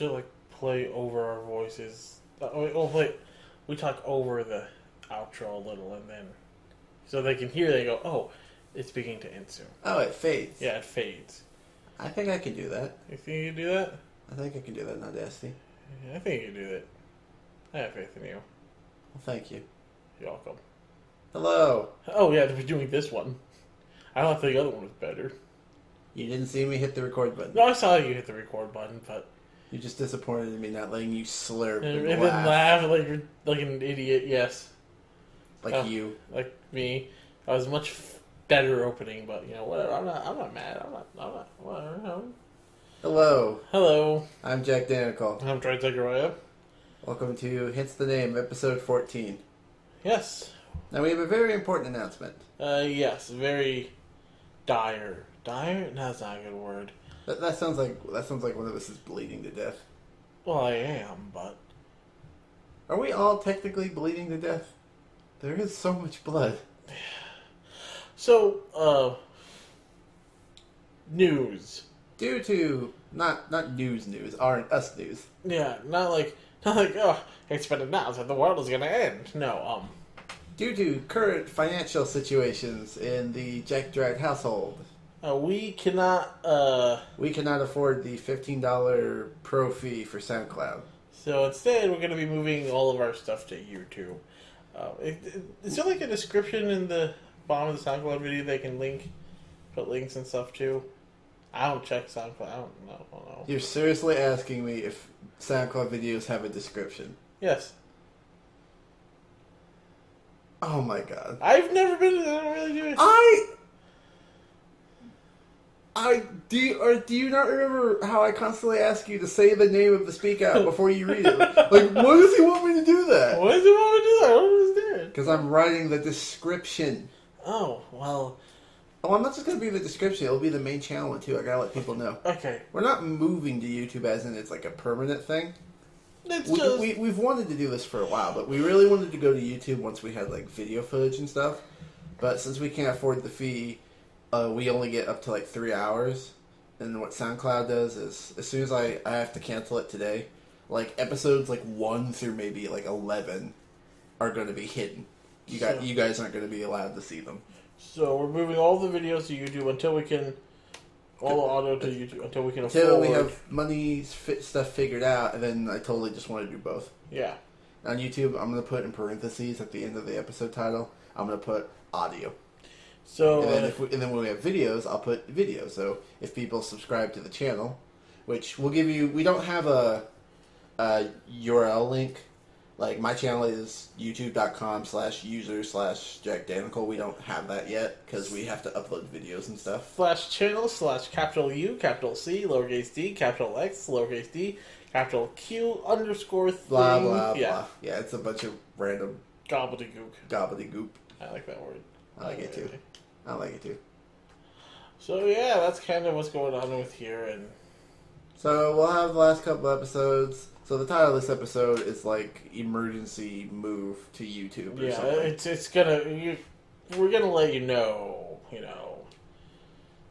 should like play over our voices. We talk over the outro a little, and then so they can hear. They go, "Oh, it's beginning to end soon." Oh, it fades. Yeah, it fades. I think I can do that. You think you can do that? I think I can do that in Audacity. Yeah, I think you can do that. I have faith in you. Well, thank you. You're welcome. Hello. Oh yeah, we're doing this one. I thought the other one was better. You didn't see me hit the record button. No, I saw you hit the record button, but You're just disappointed in me not letting you slurp and and then laugh like you're like an idiot. Yes, like you. like me. I was much better opening, but you know whatever. I'm not mad. I'm not. Whatever. Hello. Hello. I'm JaqDanical. I'm trying to take your way up. Welcome to Hence the Name, episode 14. Yes. Now we have a very important announcement. Yes. Very dire. Dire? No, that's not a good word. That sounds like one of us is bleeding to death. Well, I am, but Are we all technically bleeding to death? There is so much blood. so news. Due to not news, us news. Yeah, not like oh, it's been announced that the world is gonna end. No, Due to current financial situations in the JaqDried household, we cannot. we cannot afford the $15 pro fee for SoundCloud. So instead, we're gonna be moving all of our stuff to YouTube. Is there like a description in the bottom of the SoundCloud video they can put links and stuff to? I don't check SoundCloud. I don't know. You're seriously asking me if SoundCloud videos have a description? Yes. Oh my god. I've never been. I don't really do it. Do you not remember how I constantly ask you to say the name of the speak out before you read it? Like, why does he want me to do that? Why does he want me to do that? I don't understand. Because I'm writing the description. Oh, well. Oh, I'm not just going to be the description. It'll be the main channel one, too. I got to let people know. Okay. We're not moving to YouTube as in it's like a permanent thing. We've wanted to do this for a while, but we really wanted to go to YouTube once we had like video footage and stuff. But since we can't afford the fee, we only get up to like 3 hours. And what SoundCloud does is, as soon as I have to cancel it today, like episodes like 1 through maybe like 11 are going to be hidden. You guys aren't going to be allowed to see them. So we're moving all the videos to YouTube until we can, all the audio to YouTube until we can afford. Until we have money stuff figured out, and then I totally just want to do both. Yeah. On YouTube, I'm going to put in parentheses at the end of the episode title, I'm going to put audio. So and then when we have videos, I'll put video. So if people subscribe to the channel, which we'll give you, we don't have a URL link. Like, my channel is youtube.com/user/JaqDanical. We don't have that yet, because we have to upload videos and stuff. /channel/U, capital C, lowercase d, capital X, lowercase d, capital Q, underscore thing. Blah, blah, blah. Yeah, it's a bunch of random gobbledygook. I like that word. I like it too. I like it too. So, yeah, that's kind of what's going on with here. And so, we'll have the last couple episodes. So the title of this episode is like emergency move to YouTube or something. it's gonna we're gonna let you know.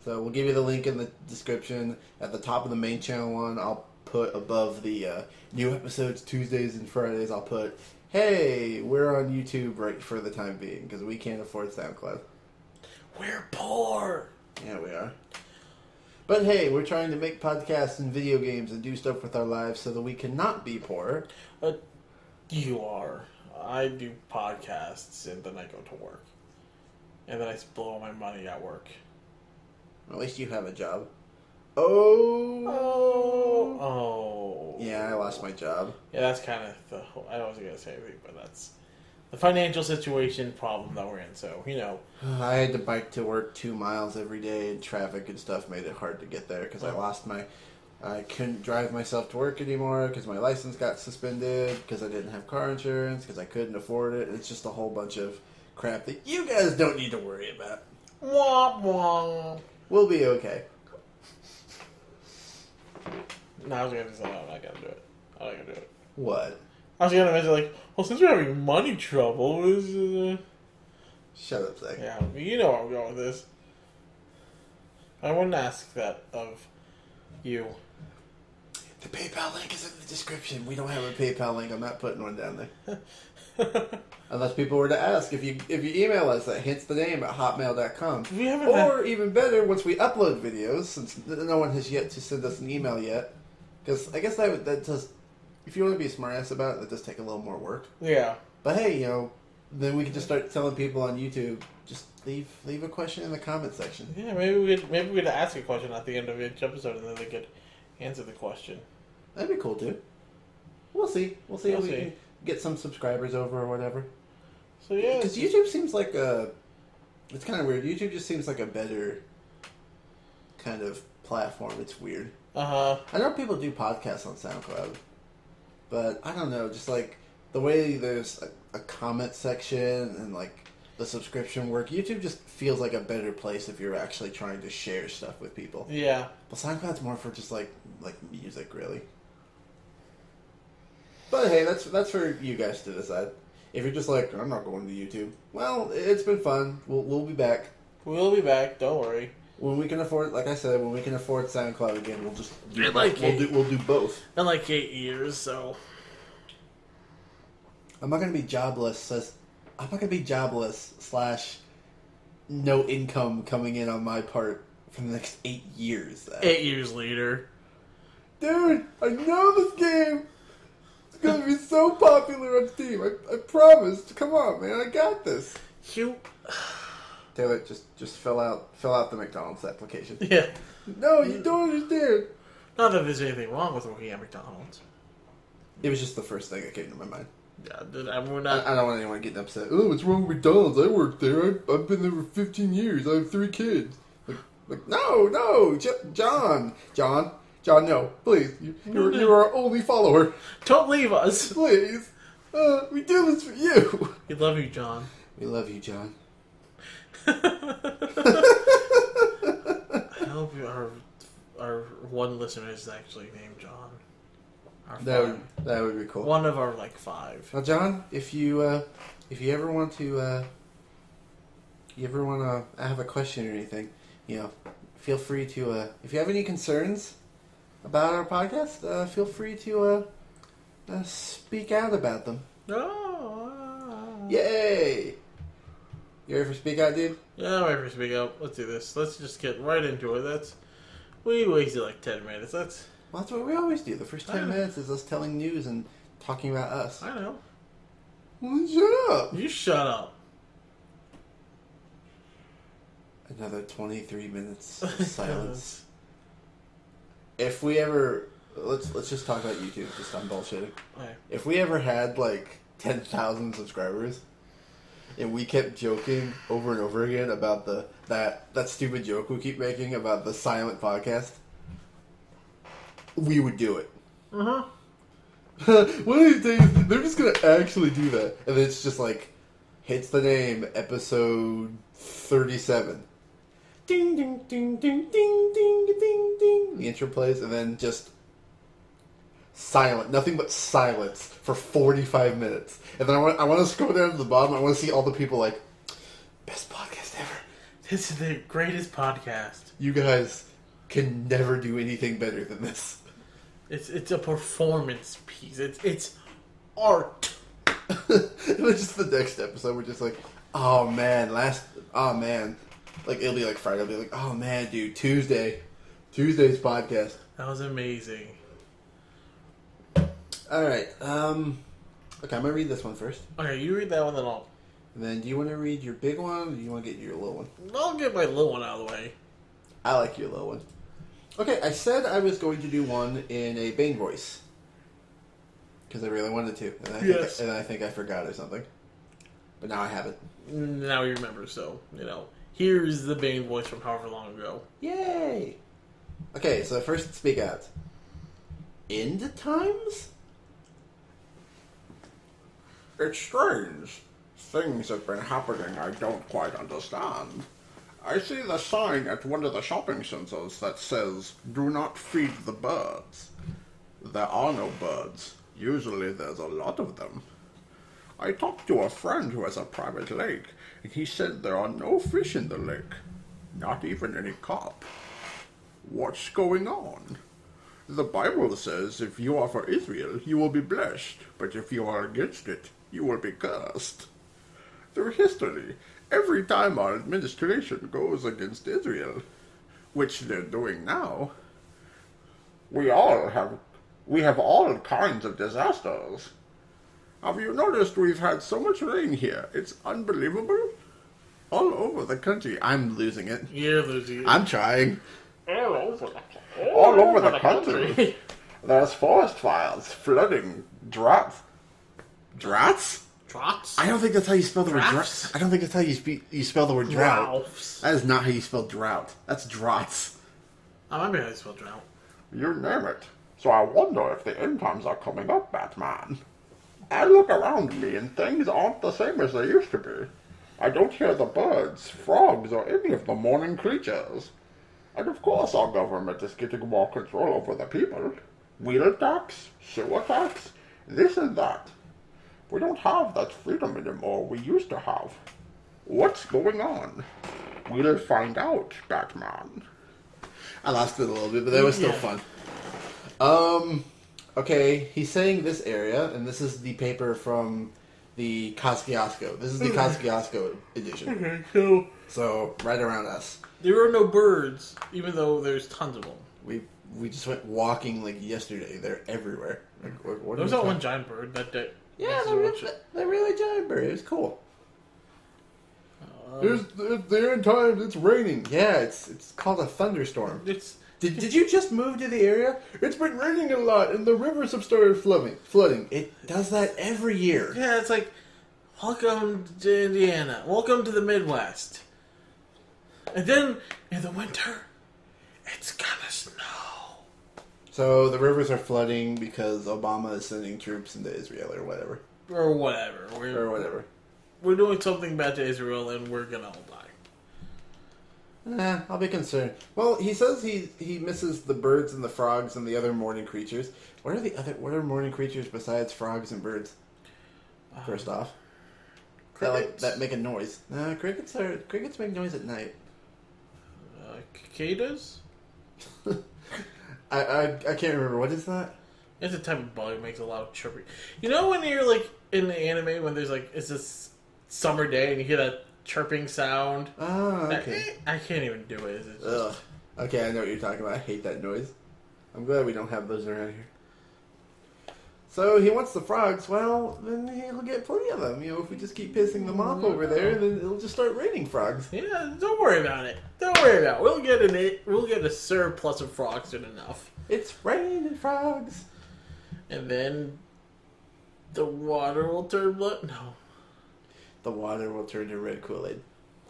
So we'll give you the link in the description. At the top of the main channel one, I'll put above the new episodes Tuesdays and Fridays. I'll put, hey, we're on YouTube right for the time being because we can't afford SoundCloud. We're poor. Yeah, we are. But hey, we're trying to make podcasts and video games and do stuff with our lives so that we cannot be poor. You are. I do podcasts and then I go to work. And then I blow all my money at work. At least you have a job. Oh. Yeah, I lost my job. Yeah, that's kind of the whole... I wasn't going to say anything, but that's the financial situation problem that we're in, so, I had to bike to work 2 miles every day, and traffic and stuff made it hard to get there, because I couldn't drive myself to work anymore, because my license got suspended, because I didn't have car insurance, because I couldn't afford it. It's just a whole bunch of crap that you guys don't need to worry about. Womp womp. We'll be okay. No, I was going to say, I'm not going to do it. I'm not going to do it. What? I was going to mention, well, since we're having money trouble, Shut up, Zach. Yeah, you know where I'm going with this. I wouldn't ask that of you. The PayPal link is in the description. We don't have a PayPal link. I'm not putting one down there. Unless people were to ask, if you email us at HenceTheName@hotmail.com. Or even better, once we upload videos, since no one has yet to send us an email yet, because I guess that does, if you want to be a smartass about it, that does take a little more work. Yeah. But hey, then we can just start telling people on YouTube, just leave a question in the comment section. Yeah, maybe we'd ask a question at the end of each episode, and then they could answer the question. That'd be cool too. We'll see. We'll see if we can get some subscribers over or whatever. So yeah, because YouTube seems like it's kind of weird. YouTube just seems like a better kind of platform. It's weird. I know people do podcasts on SoundCloud, but I don't know. Just like the way there's a comment section and like the subscription work, YouTube just feels like a better place if you're actually trying to share stuff with people. Yeah. But SoundCloud's more for just like music, really. But hey, that's for you guys to decide. If you're just like, I'm not going to YouTube, well, it's been fun. We'll be back. We'll be back. Don't worry. When we can afford, like I said, when we can afford SoundCloud again, we'll just we'll do both. In like 8 years, so I'm not gonna be jobless. I'm not gonna be jobless / no income coming in on my part for the next 8 years. 8 years later, dude, I know this game. It's gonna be so popular on Steam. I promise. Come on, man. I got this. Taylor, just fill out the McDonald's application. Yeah. No, you don't understand. Not that there's anything wrong with working at McDonald's. It was just the first thing that came to my mind. Yeah, I don't want anyone getting upset. Oh, what's wrong with McDonald's? I work there. I've been there for 15 years. I have 3 kids. Like no, John, no, please. You're our only follower. Don't leave us. Please. We do this for you. We love you, John. We love you, John. I hope our one listener is actually named John. That would be cool. One of our 5. Now, John, if you ever want to have a question or anything, feel free to if you have any concerns about our podcast, feel free to speak out about them. Oh. Yay! You ready for Speak Out, dude? Yeah, I'm ready for Speak Out. Let's do this. Let's just get right into it. We wasted 10 minutes. That's what we always do. The first 10 minutes is us telling news and talking about us. I know. Well, shut up. You shut up. Another 23 minutes of silence. If we ever... Let's just talk about YouTube. Just I'm bullshitting. Okay. If we ever had 10,000 subscribers... and we kept joking over and over again about that stupid joke we keep making about the silent podcast, we would do it. Uh-huh. One of these days, they're just going to actually do that. And then it's just Hence the Name, episode 37. Ding, ding, ding, ding, ding, ding, ding, ding. The intro plays, and then just silent, nothing but silence for 45 minutes. And then I want to scroll down to the bottom. I want to see all the people best podcast ever. This is the greatest podcast. You guys can never do anything better than this. It's a performance piece. It's art. And then just the next episode, we're just oh man. It'll be Friday. I'll be oh man, dude, Tuesday's podcast. That was amazing. Alright, okay, I'm going to read this one first. Okay, you read that one, then I'll... And then, do you want to read your big one, or do you want to get your little one? I'll get my little one out of the way. I like your little one. Okay, I said I was going to do one in a Bane voice. Because I really wanted to. And I think I forgot or something. But now I have it. Now you remember, so, here's the Bane voice from however long ago. Yay! Okay, so first, Speak Out. End times? It's strange. Things have been happening I don't quite understand. I see the sign at one of the shopping centers that says, "Do not feed the birds." There are no birds. Usually there's a lot of them. I talked to a friend who has a private lake, and he said there are no fish in the lake. Not even any carp. What's going on? The Bible says if you are for Israel, you will be blessed, but if you are against it, you will be cursed. Through history, every time our administration goes against Israel, which they're doing now, we have all kinds of disasters. Have you noticed we've had so much rain here? It's unbelievable. All over the country. I'm losing it. You're losing it. I'm trying. All over the country. There's forest fires, flooding, droughts. Droughts? Droughts? I don't think that's how you spell the word drought. Drafts? I don't think that's how you spell the word drought. Droughts. That is not how you spell drought. That's droughts. I might be how you spell drought. You name it. So I wonder if the end times are coming up, Batman. I look around me and things aren't the same as they used to be. I don't hear the birds, frogs, or any of the morning creatures. And of course our government is getting more control over the people. Wheel tax, sewer tax, this and that. We don't have that freedom anymore we used to have. What's going on? We'll find out, Batman. I lost it a little bit, but that was still fun. Okay, he's saying this area, and this is the paper from the Kosciuszko. This is the Kosciuszko edition. Okay, So, right around us. there are no birds, even though there's tons of them. We just went walking like yesterday. They're everywhere. Like, what There was that one giant bird that day. Yeah, they're really giant bird. It was cool. There in times it's raining. Yeah, it's called a thunderstorm. Did you just move to the area? It's been raining a lot, and the rivers have started flooding. It does that every year. Yeah, it's like, welcome to Indiana. Welcome to the Midwest. And then, in the winter, it's gonna snow. So the rivers are flooding because Obama is sending troops into Israel or whatever. Or whatever. We're doing something bad to Israel, and we're gonna all die. I'll be concerned. Well, he says he misses the birds and the frogs and the other morning creatures. What are morning creatures besides frogs and birds? First off, that make a noise. No, crickets make noise at night. Cicadas? I can't remember. What is that? It's a type of bug that makes a loud chirping. You know when you're like in the anime when there's like it's this summer day and you hear that chirping sound? Oh, okay. I can't even do it. It's Ugh. Okay, I know what you're talking about. I hate that noise. I'm glad we don't have those around here. So he wants the frogs. Well, then he'll get plenty of them. You know, if we just keep pissing them off over there, then it'll just start raining frogs. Yeah, don't worry about it. Don't worry about it. We'll get a surplus of frogs soon enough. It's raining frogs. And then the water will turn blood. No. The water will turn to red Kool-Aid.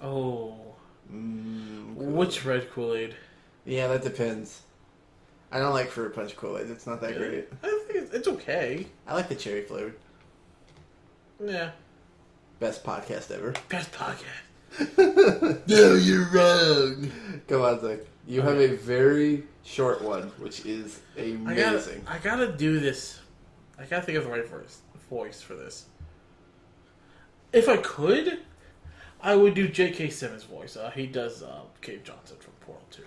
Oh. Kool-Aid. Which red Kool-Aid? Yeah, that depends. I don't like fruit punch Kool-Aid. It's not that great. I think it's okay. I like the cherry flavored. Yeah. Best podcast ever. Best podcast. No, you're wrong. Come on, Zach. You have a very short one, which is amazing. I gotta do this. I gotta think of the right voice for this. If I could, I would do J.K. Simmons' voice. He does Cave Johnson from Portal 2.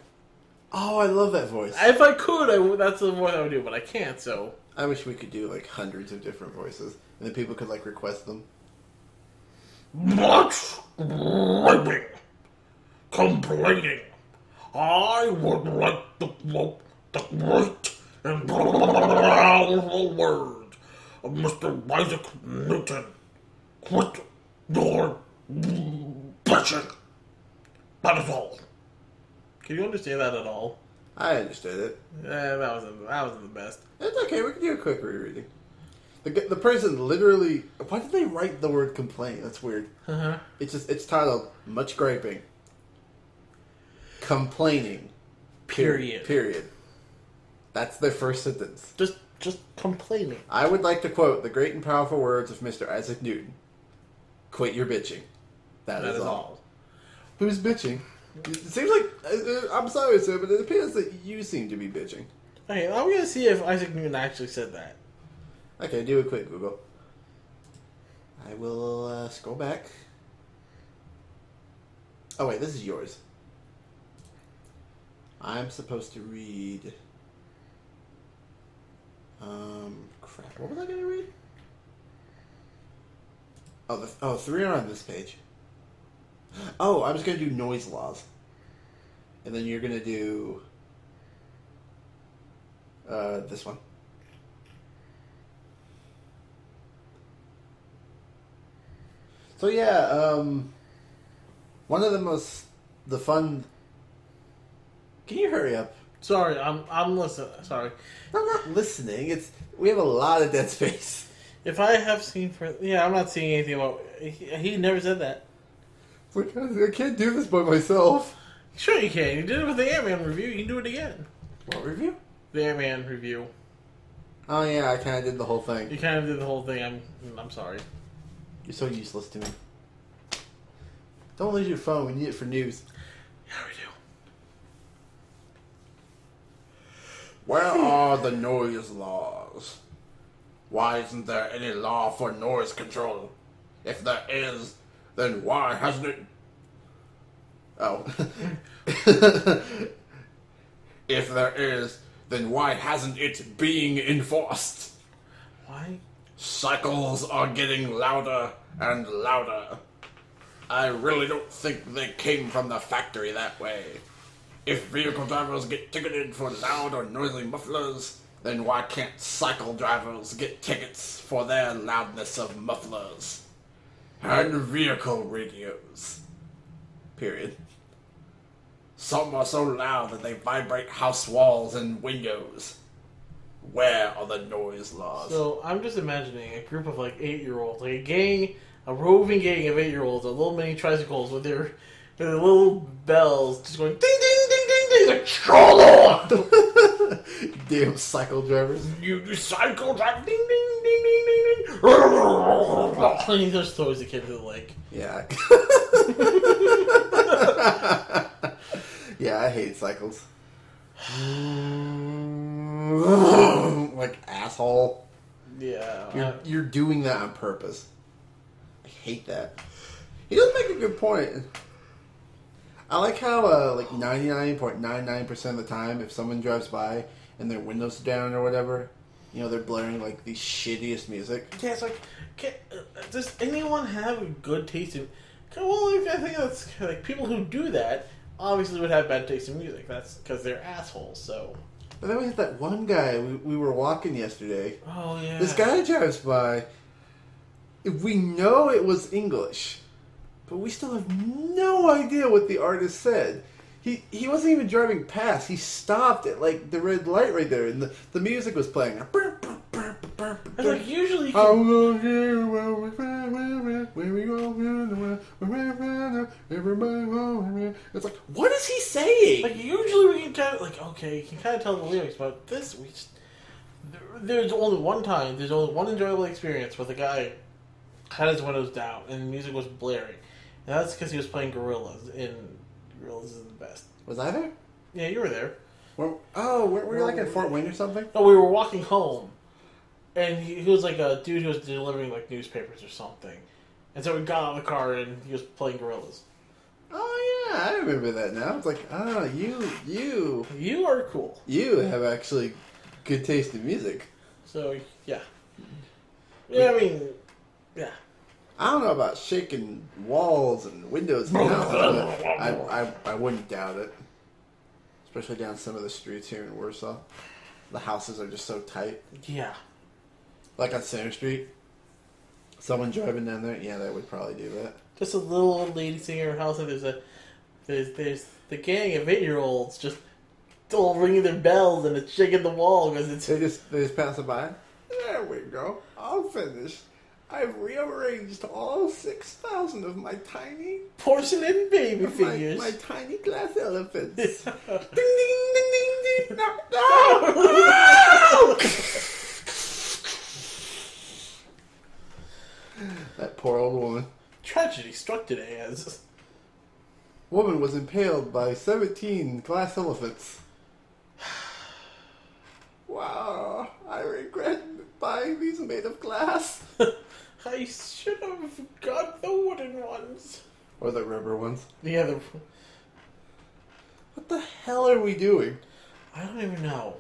Oh, I love that voice. If I could, that's the voice I would do, but I can't, so... I wish we could do, like, hundreds of different voices, and then people could, like, request them. Much griping, complaining. I would like to quote the great and powerful word of Mr. Isaac Newton. Quit your bitching. That is all. Can you understand that at all? I understood it. Yeah, that wasn't the best. It's okay, we can do a quick rereading. The person literally... Why did they write the word complain? That's weird. Uh-huh. It's titled, Much Griping. Complaining. Period. That's their first sentence. Just complaining. I would like to quote the great and powerful words of Mr. Isaac Newton. Quit your bitching. That is all. Who's bitching? It seems like... I'm sorry, sir, but it appears that you seem to be bitching. Okay, I'm going to see if Isaac Newton actually said that. Okay, do a quick Google. I will scroll back. Oh, wait, this is yours. I'm supposed to read... Oh, 3 are on this page. Oh, I was going to do noise laws. And then you're going to do this one. So yeah, one of the fun... Can you hurry up? Sorry, I'm listening. Sorry. I'm not listening. We have a lot of dead space. If I have seen... I'm not seeing anything about... He never said that. I can't do this by myself. Sure you can. You did it with the Ant-Man review. You can do it again. What review? The Ant-Man review. Oh yeah, I kind of did the whole thing. You kind of did the whole thing. I'm sorry. You're so useless to me. Don't lose your phone. We need it for news. Yeah, we do. Where are the noise laws? Why isn't there any law for noise control? If there is, then why hasn't it... Oh. If there is, then why hasn't it being enforced? Why? Cycles are getting louder and louder. I really don't think they came from the factory that way. If vehicle drivers get ticketed for loud or noisy mufflers, then why can't cycle drivers get tickets for their loudness of mufflers? And vehicle radios. Period. Some are so loud that they vibrate house walls and windows. Where are the noise laws? So, I'm just imagining a group of, 8-year-olds, a roving gang of 8-year-olds on little mini tricycles with their little bells just going ding, ding, ding, ding, ding, like, troll on! Damn cycle drivers. You cycle drive, ding, ding, ding, ding, ding, ding. And he just throws the kid into the lake. Yeah. Yeah, I hate cycles. Like, asshole. Yeah. You're doing that on purpose. I hate that. He does make a good point. I like how, 99.99% of the time, if someone drives by and their windows are down or whatever, they're blaring, the shittiest music. Yeah, it's like, does anyone have a good taste in... Well, I think that's, people who do that obviously would have bad taste in music. That's because they're assholes, so... But then we had that one guy, we were walking yesterday. Oh, yeah. This guy drives by. We know it was English, but we still have no idea what the artist said. He wasn't even driving past. He stopped at, the red light right there, and the music was playing. It's usually... It's like, what is he saying? Usually we can kind of, okay, you can kind of tell the lyrics, but this, there's only one enjoyable experience where the guy had his windows down and the music was blaring. And that's because he was playing Gorillaz, and Gorillaz is the best. Was I there? Yeah, you were there. Were we in Fort Wayne or something? No, we were walking home, and he was a dude who was delivering newspapers or something. And so we got out of the car and he was playing Gorillaz. Oh yeah, I remember that now. It's like, You are cool. You have actually good taste in music. So, yeah. Yeah, I mean, yeah. I don't know about shaking walls and windows in the house, but I wouldn't doubt it. Especially down some of the streets here in Warsaw. The houses are just so tight. Yeah. Like on Center Street. Someone driving down there, yeah, that would probably do that. Just a little old lady sitting in her house, and there's the gang of 8-year-olds just still ringing their bells, and it's shaking the wall because it's... They just pass it by? There we go. I'll finish. I've rearranged all 6,000 of my tiny... porcelain baby figures. My tiny glass elephants. Ding, ding, ding, ding, ding. No, no! That poor old woman. Tragedy struck today as... Woman was impaled by 17 glass elephants. Wow, I regret buying these made of glass. I should have got the wooden ones. Or the rubber ones. Yeah, the... What the hell are we doing? I don't even know.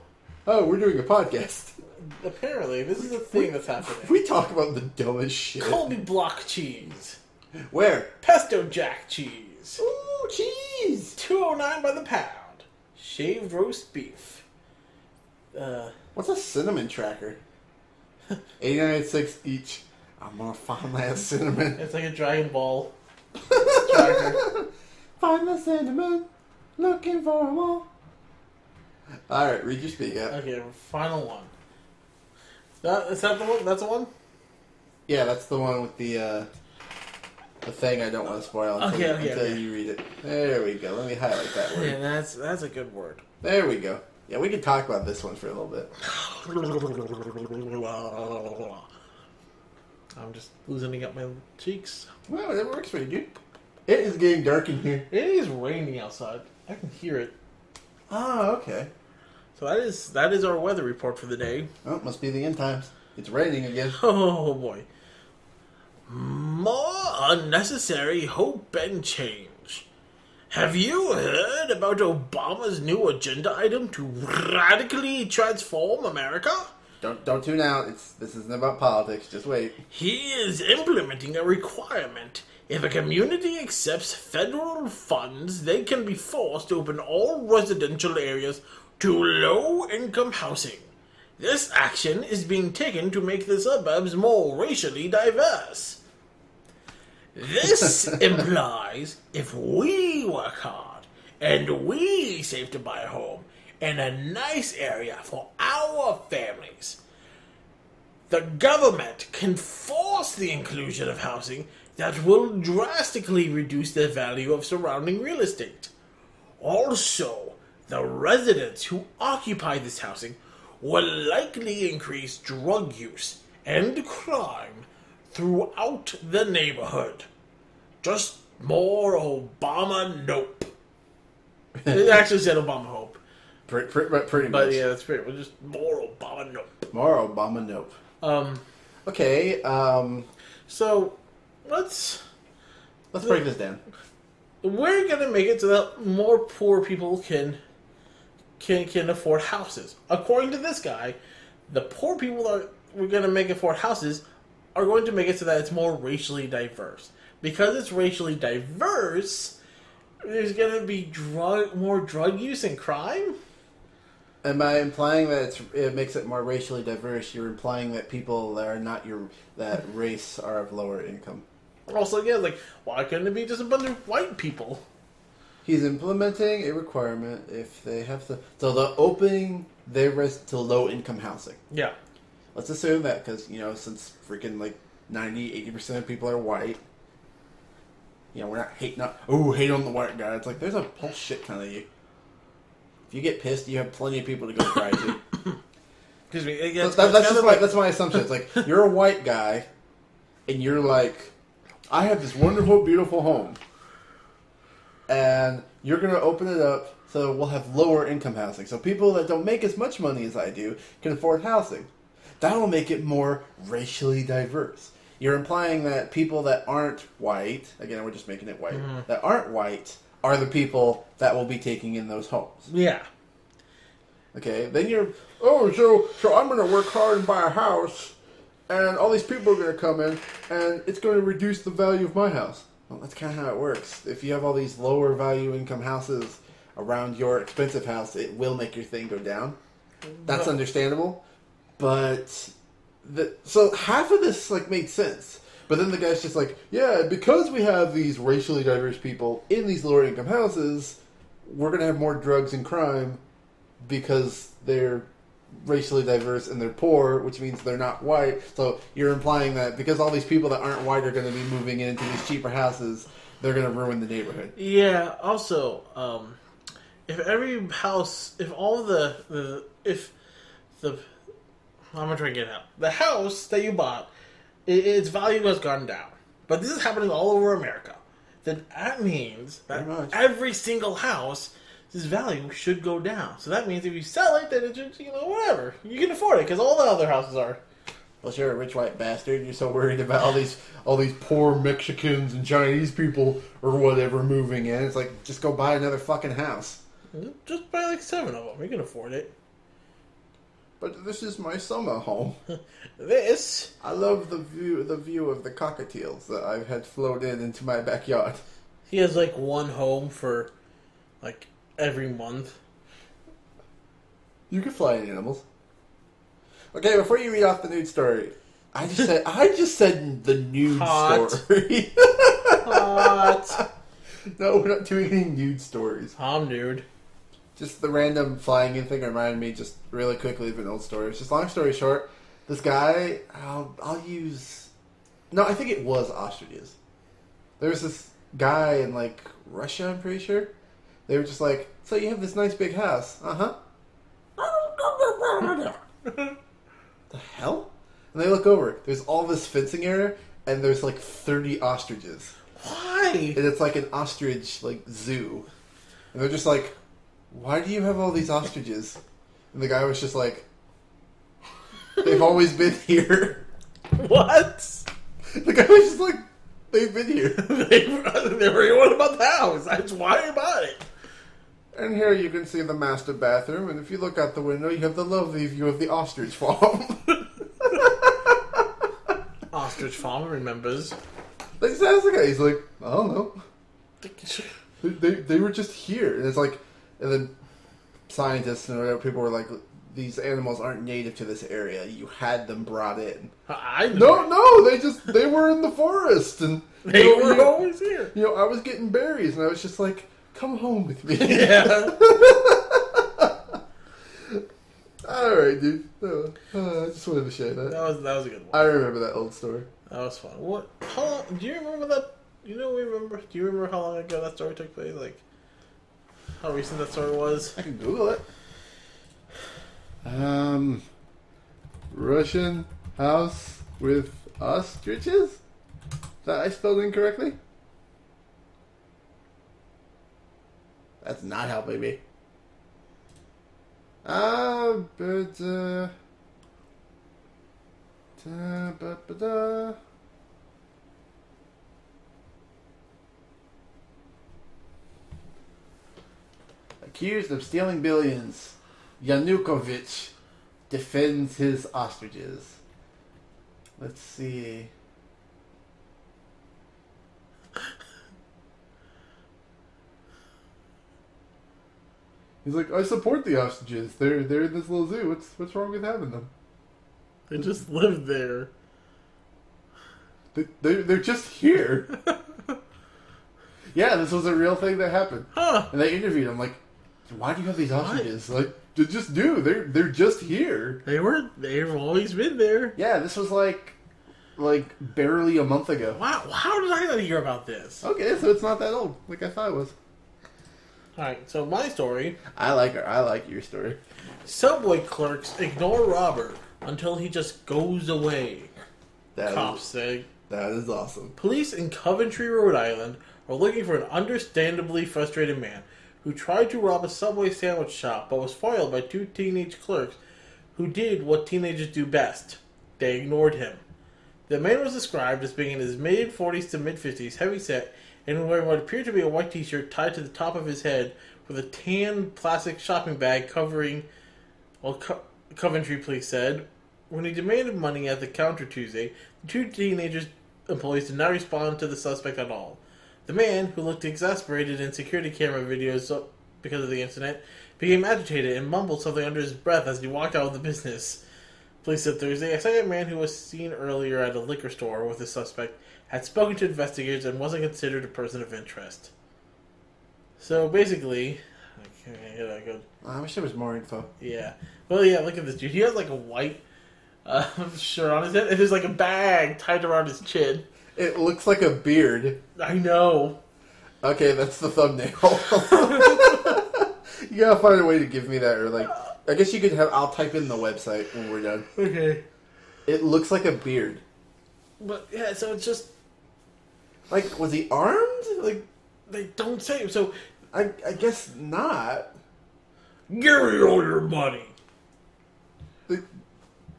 Oh, we're doing a podcast. apparently, this is a thing that's happening. We talk about the dumbest shit. Colby block cheese. Where? Pesto jack cheese. Ooh, cheese! $2.09 by the pound. Shaved roast beef. What's a cinnamon tracker? 89.6 each. I'm gonna find that cinnamon. It's like a Dragon Ball tracker. Find the cinnamon. Looking for them all. Alright, read your speak out. Okay, final one. Is that the one? That's the one? Yeah, that's the one with the thing I don't want to spoil until you read it. There we go. Let me highlight that word. Yeah, that's a good word. There we go. Yeah, we can talk about this one for a little bit. I'm just loosening up my cheeks. Well, that works for you, dude. It is getting dark in here. It is raining outside. I can hear it. Oh, okay. So that is our weather report for the day. Oh, must be the end times. It's raining again. Oh boy. More unnecessary hope and change. Have you heard about Obama's new agenda item to radically transform America? Don't tune out. This isn't about politics. Just wait. He is implementing a requirement. If a community accepts federal funds, they can be forced to open all residential areas to low-income housing. This action is being taken to make the suburbs more racially diverse. This implies if we work hard and we save to buy a home in a nice area for our families, the government can force the inclusion of housing that will drastically reduce the value of surrounding real estate. Also, the residents who occupy this housing will likely increase drug use and crime throughout the neighborhood. Just more Obama nope. It actually said Obama hope. Pretty much. But yeah, that's pretty. Just more Obama nope. More Obama nope. Okay. So let's break this down. We're gonna make it so that more poor people can afford houses. According to this guy, the poor people that we're gonna make afford houses are going to make it so that it's more racially diverse. Because it's racially diverse, there's gonna be more drug use and crime. And by implying that it makes it more racially diverse, you're implying that people that are not that race are of lower income. Also, yeah, like, why couldn't it be just a bunch of white people? He's implementing a requirement if they have to... So they're opening their rest to low-income housing. Yeah. Let's assume that, because, since freaking, 90-80% of people are white, we're not hate on the white guy. It's like, there's a whole shit ton of you. If you get pissed, you have plenty of people to go cry to. Excuse me. That's my assumption. It's like, you're a white guy, and you're like, I have this wonderful, beautiful home. And you're going to open it up so we'll have lower income housing. So people that don't make as much money as I do can afford housing. That'll make it more racially diverse. You're implying that people that aren't white, again, we're just making it white, that aren't white are the people that will be taking in those homes. Yeah. Okay, then so I'm going to work hard and buy a house, and all these people are going to come in, and it's going to reduce the value of my house. Well, that's kind of how it works. If you have all these lower value income houses around your expensive house, it will make your thing go down. That's understandable. But, so half of this, made sense. But then the guy's just like, yeah, because we have these racially diverse people in these lower income houses, we're going to have more drugs and crime because they're racially diverse and they're poor, which means they're not white. So you're implying that because all these people that aren't white are going to be moving into these cheaper houses, they're going to ruin the neighborhood. Yeah, also, if every house, I'm going to try and get it out. The house that you bought, its value has gone down. But this is happening all over America. Then that means that every single house, this value should go down. So that means if you sell it, then it just, whatever. You can afford it, because all the other houses are. Well, you're a rich white bastard. You're so worried about all these poor Mexicans and Chinese people or whatever moving in. It's like, just go buy another fucking house. Just buy 7 of them. You can afford it. but this is my summer home. This? I love the view of the cockatiels that I've had flown into my backyard. He has like one home for like every month. You can fly in animals. Okay, before you read off the nude story, I just said the nude story. Hot. No, we're not doing any nude stories. I'm nude. Just the random flying in thing reminded me just really quickly of an old story. It's just long story short, this guy, I'll use... No, I think it was ostriches. There was this guy in like Russia, I'm pretty sure. They were just like, so you have this nice big house. Uh-huh. The hell? And they look over. There's all this fencing area, and there's like 30 ostriches. Why? And it's like an ostrich like zoo. And they're just like, why do you have all these ostriches? And the guy was just like, they've always been here. What? The guy was just like, they've been here. they were what about the house? That's why about it. And here you can see the master bathroom, and if you look out the window, you have the lovely view of the Ostrich Farm. Ostrich Farm remembers. Like, that's the guy. He's like, I don't know. They were just here. And it's like, and then scientists and whatever, people were like, these animals aren't native to this area. You had them brought in. They were in the forest. And they were always here. You know, I was getting berries, and I was just like, come home with me. Yeah. Alright, dude. I just wanted to share that. That was a good one. I remember that old story. That was fun. What? How long? Do you remember that? Do you remember how long ago that story took place? Like, how recent that story was? I can Google it. Russian house with ostriches? Is that I spelled incorrectly? That's not helping me. Accused of stealing billions, Yanukovych defends his ostriches. Let's see. He's like, I support the ostriches. They're in this little zoo. What's wrong with having them? They just live there. They're just here. Yeah, this was a real thing that happened. Huh. And they interviewed him like, why do you have these ostriches? What? Like, they just do. They're just here. They've always been there. Yeah, this was like barely a month ago. Wow, how did I not hear about this? Okay, so it's not that old, like I thought it was. Alright, so my story. I like your story. Subway clerks ignore robber until he just goes away. Cops say. That is awesome. Police in Coventry, Rhode Island are looking for an understandably frustrated man who tried to rob a Subway sandwich shop but was foiled by two teenage clerks who did what teenagers do best. They ignored him. The man was described as being in his mid-40s to mid-50s, heavy-set, and wearing what appeared to be a white t-shirt tied to the top of his head with a tan plastic shopping bag covering, Coventry police said. When he demanded money at the counter Tuesday, the two teenagers employees did not respond to the suspect at all. The man, who looked exasperated in security camera videos because of the incident, became agitated and mumbled something under his breath as he walked out of the business. Police said Thursday a second man who was seen earlier at a liquor store with the suspect had spoken to investigators and wasn't considered a person of interest. So basically, I wish there was more info. Yeah. Well, yeah, look at this dude. He has like a white shirt on his head, and there's like a bag tied around his chin. It looks like a beard. I know. Okay, that's the thumbnail. You gotta find a way to give me that, or like, I guess you could have. I'll type in the website when we're done. Okay. It looks like a beard. But yeah, so it's just like, was he armed? Like, they don't say. So I guess not. Give me all your money.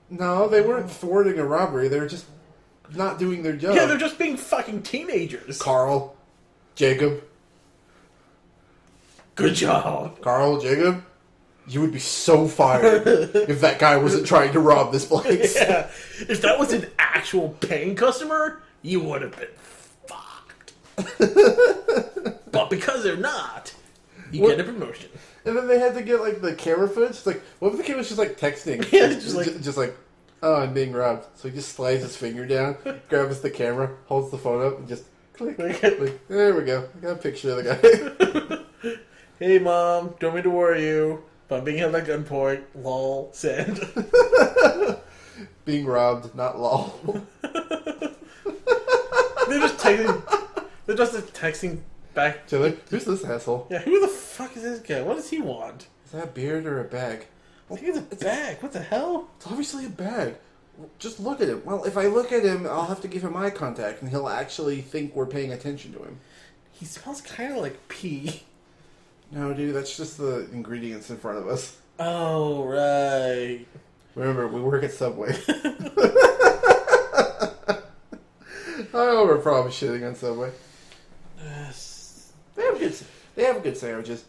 No, they weren't thwarting a robbery. They were just not doing their job. Yeah, they're just being fucking teenagers. Carl, Jacob. Good job. Carl, Jacob. You would be so fired if that guy wasn't trying to rob this place. Yeah. If that was an actual paying customer, you would have been fucked. But because they're not, you get a promotion. And then they had to get, like, the camera footage. It's like, what if the kid was just, like, texting? Yeah, just like, oh, I'm being robbed. So he just slides his finger down, grabs the camera, holds the phone up, and just click. Like, there we go. I got a picture of the guy. Hey, Mom, don't mean to worry you, but I'm being held at gunpoint. Lol, send. Being robbed, not lol. They're just texting back. So like, who's this asshole? Yeah, who the fuck is this guy? What does he want? Is that a beard or a bag? I think it's a bag. What the hell? It's obviously a bag. Just look at him. Well, if I look at him, I'll have to give him eye contact, and he'll actually think we're paying attention to him. He smells kind of like pee. No, dude, that's just the ingredients in front of us. Oh, right. Remember, we work at Subway. I have a problem shitting on Subway. They have good sandwiches.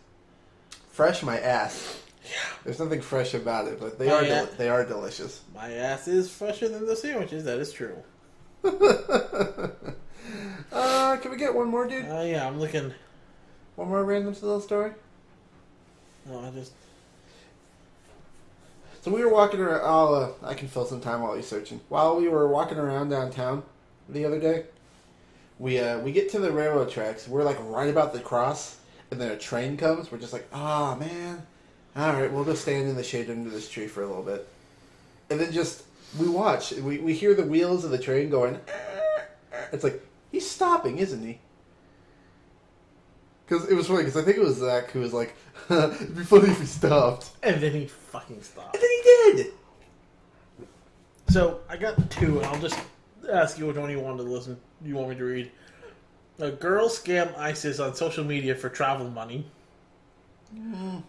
Fresh my ass. Yeah. There's nothing fresh about it, but they are delicious. My ass is fresher than the sandwiches. That is true. Can we get one more, dude? Yeah, I'm looking. One more random little story? No, So we were walking around. I can fill some time while he's searching. While we were walking around downtown the other day, we get to the railroad tracks. We're like right about the cross, and then a train comes. We're just like, ah, man. All right, we'll just stand in the shade under this tree for a little bit, and then we watch. We hear the wheels of the train going. It's like he's stopping, isn't he? Because it was funny. Because I think it was Zach who was like, "It'd be funny if he stopped." And then he fucking stopped. And then he did. So I got two, and I'll just ask you which one you want me to read. A girl scam ISIS on social media for travel money.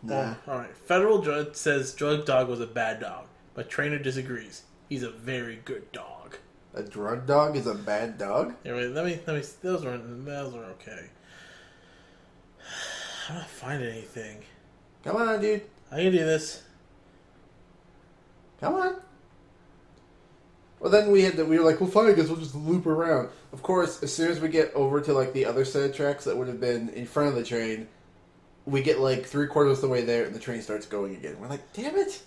Nah. Alright. Federal judge says drug dog was a bad dog, but trainer disagrees. He's a very good dog. A drug dog is a bad dog? Anyway, let me. Those are okay. I'm not finding anything. Come on, dude. I can do this. Come on. Well, then we were like, well, fine, I guess we'll just loop around. Of course, as soon as we get over to like the other set of tracks that would have been in front of the train, we get like 3/4 of the way there, and the train starts going again. We're like, damn it!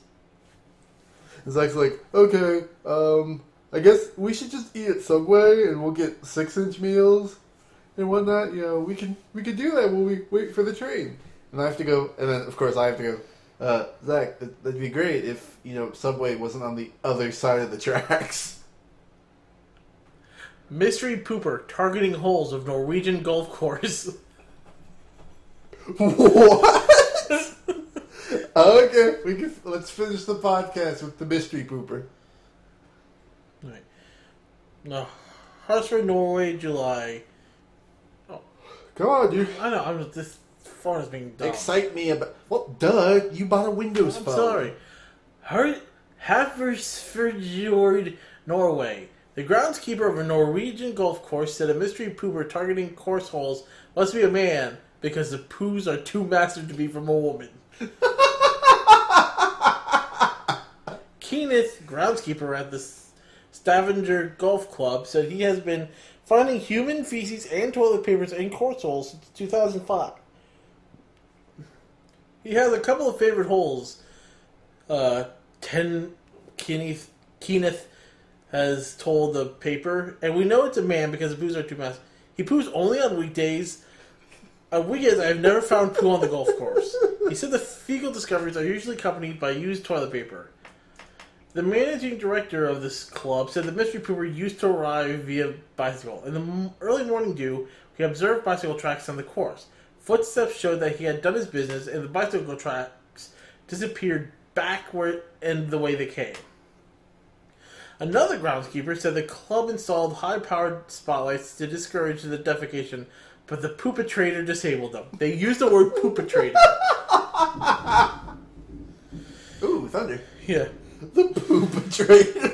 And Zach's like, okay, I guess we should just eat at Subway, and we'll get 6-inch meals and whatnot. You know, we can do that while we wait for the train. And I have to go, and then of course I have to go. Zach, that'd be great if Subway wasn't on the other side of the tracks. Mystery pooper targeting holes of Norwegian golf course. What? Okay, let's finish the podcast with the mystery pooper. All right. No, Hartford, Norway, July. Oh, come on, dude. I know. This phone is being dumb. Excite me about. Well, duh. You bought a Windows phone. I'm sorry. Haversfjord, Norway. The groundskeeper of a Norwegian golf course said a mystery pooper targeting course holes must be a man because the poos are too massive to be from a woman. Kenneth, groundskeeper at the Stavanger Golf Club, said he has been finding human feces and toilet papers in course holes since 2005. He has a couple of favorite holes. Kenneth has told the paper, and we know it's a man because the poos are too massive. He poos only on weekdays. On weekends, I have never found poo on the golf course. He said the fecal discoveries are usually accompanied by used toilet paper. The managing director of this club said the mystery pooper used to arrive via bicycle. In the early morning dew, he observed bicycle tracks on the course. Footsteps showed that he had done his business, and the bicycle tracks disappeared backward in the way they came. Another groundskeeper said the club installed high-powered spotlights to discourage the defecation, but the poopatrator disabled them. They used the word poopatrator. Ooh, thunder. Yeah. The poopatrator.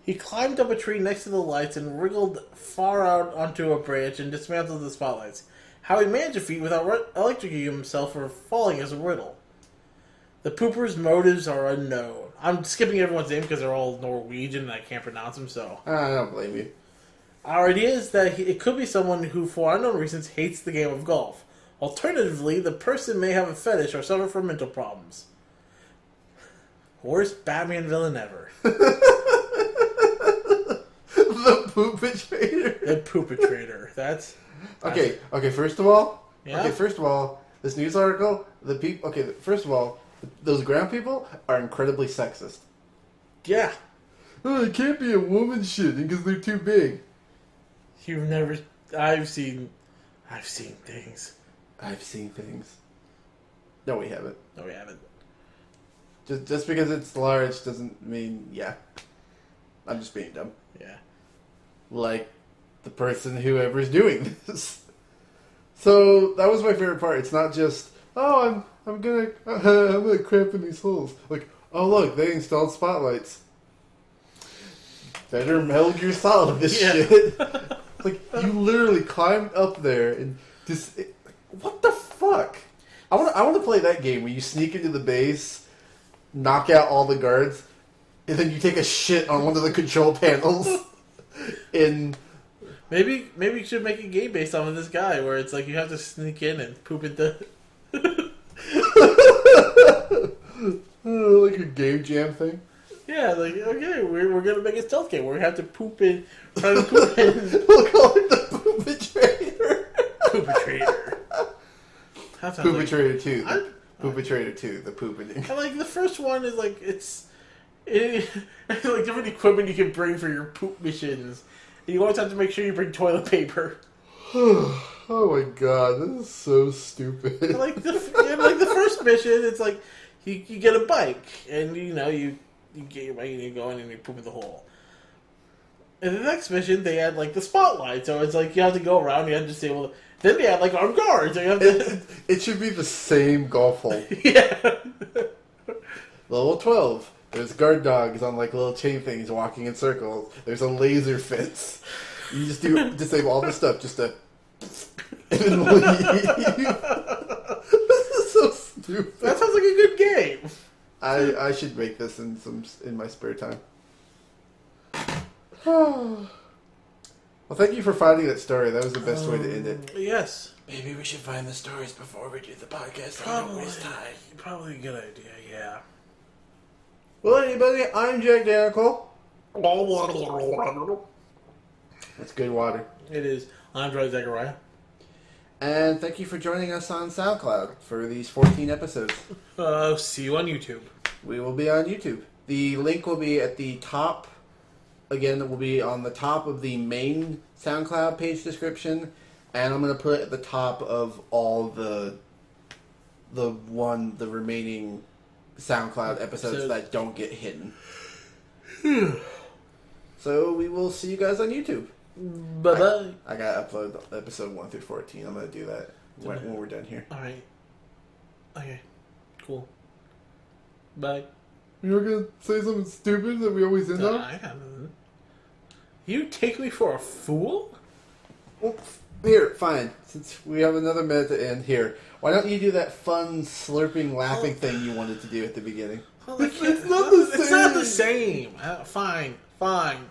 He climbed up a tree next to the lights and wriggled far out onto a branch and dismantled the spotlights. How he managed a feat without electrocuting himself or falling is a riddle. The pooper's motives are unknown. I'm skipping everyone's name because they're all Norwegian and I can't pronounce them, so... I don't blame you. Our idea is that it could be someone who, for unknown reasons, hates the game of golf. Alternatively, the person may have a fetish or suffer from mental problems. Worst Batman villain ever. The poopatrator. The poopatrator. That's... Okay, first of all... Yeah? Okay, first of all, this news article, the people... Okay, first of all, those ground people are incredibly sexist. Yeah. Oh, it can't be a woman shitting because they're too big. You've never... I've seen things. I've seen things. No, we haven't. No, we haven't. Just because it's large doesn't mean... Yeah. I'm just being dumb. Yeah. Like the person whoever's doing this. So that was my favorite part. It's not just, oh, I'm gonna cramp in these holes. Like, oh look, they installed spotlights. Better Metal Gear Solid this shit. Like, you literally climbed up there and just... what the fuck? I want to play that game where you sneak into the base, knock out all the guards, and then you take a shit on one of the control panels. Maybe you should make a game based on this guy where it's like you have to sneak in and poop at the... like a game jam thing? Yeah, like, okay, we're going to make a stealth game where we have to poop in... Try to poop in... We'll call it the Poopatrator. Poopatrator. Poopatrator 2. Poopatrator 2, the pooping. And, like, the first one is, like, it's like different equipment you can bring for your poop missions. And you always have to make sure you bring toilet paper. Oh my god, this is so stupid. And like the first mission, it's like you get a bike, and you get your bike and you go in and you poop in the hole. And the next mission, they add like the spotlight, so it's like you have to go around, you have to disable. Then they add like armed guards. So you have to... It should be the same golf hole. Yeah. Level 12. There's guard dogs on like little chain things walking in circles. There's a laser fence. You just disable all this stuff just to and then leave. This is so stupid. That sounds like a good game. I should make this in my spare time. Well, thank you for finding that story. That was the best way to end it. Yes. Maybe we should find the stories before we do the podcast. Probably. Don't waste time. Probably a good idea, yeah. Well, anybody, I'm JaqDanical. That's good water. It is. I'm Troy Zachariah. And thank you for joining us on SoundCloud for these 14 episodes. See you on YouTube. We will be on YouTube. The link will be at the top. Again, it will be on the top of the main SoundCloud page description. And I'm going to put it at the top of all the remaining SoundCloud episodes that don't get hidden. So we will see you guys on YouTube. Bye-bye. I gotta upload episode 1 through 14. I'm gonna do that when we're done here. Alright. Okay. Cool. Bye. You're gonna say something stupid that we always end on? I haven't. You take me for a fool? Well, here, fine. Since we have another minute to end here, why don't you do that fun slurping, laughing thing you wanted to do at the beginning? Well, it's not the same. It's not the same. Fine.